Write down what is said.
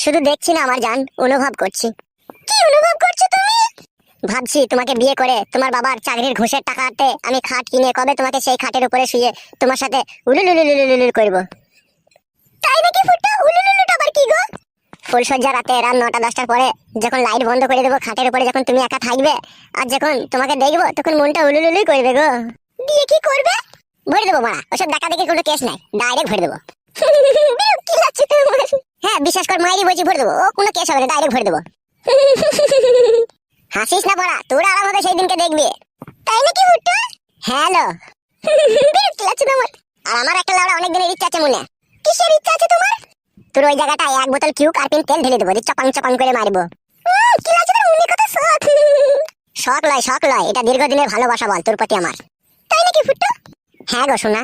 শুধু দেখছি না আমার জান, অনুভব করছি। কি অনুভব করছো তুমি? ভাবছি তোমাকে বিয়ে করে তোমার বাবার চাকরির ঘুষের টাকাতে আমি খাট কিনে কবে তোমাকে সেই খাটের উপরে শুয়ে তোমার সাথে উলুলুলুলুলুলু করব। তাই নাকি ফুটো? উলুলুলুটা আবার কি গো? ফুলসজ্জা রাতে রাত 9টা 10টার পরে যখন লাইট বন্ধ করে দেবো, খাটের উপরে যখন তুমি একা থাকবে আর যখন তোমাকে দেখবো তখন মনটা উলুলুলুই করবে গো। বিয়ে কি করবে? ভরে দেবো মারা, ওসব দেখা দেখি কোনো কেস নাই, ডাইরেক্ট ভরে দেবো। কি লাগছে তোমার? হ্যাঁ বিশ্বাস কর, মাইরি বলছি ভরে দেবো, ও কোনো কেস হবে না, ডাইরেক্ট ভরে দেবো। হাসিস না পড়া, তোর আরাম হবে সেই দিনকে দেখবি। তাই নাকি ফুটো? হ্যালো। বিরক্তি লাগছে তোমার? আর আমার একটা লাউড়া অনেক দিনের ইচ্ছা আছে মনে। কিসের ইচ্ছা আছে তোমার? তোর ওই জায়গাটায় 1 বোতল কিউ কার্পিন তেল ঢেলে দেবো, চপাং চপাং করে মারবো। কি লাগছে তোর মনে? কথা শখ। শখ লয়, এটা দীর্ঘদিনের ভালোবাসা বল তোর প্রতি আমার। তাই নাকি ফুটো? হ্যাঁ গো সোনা।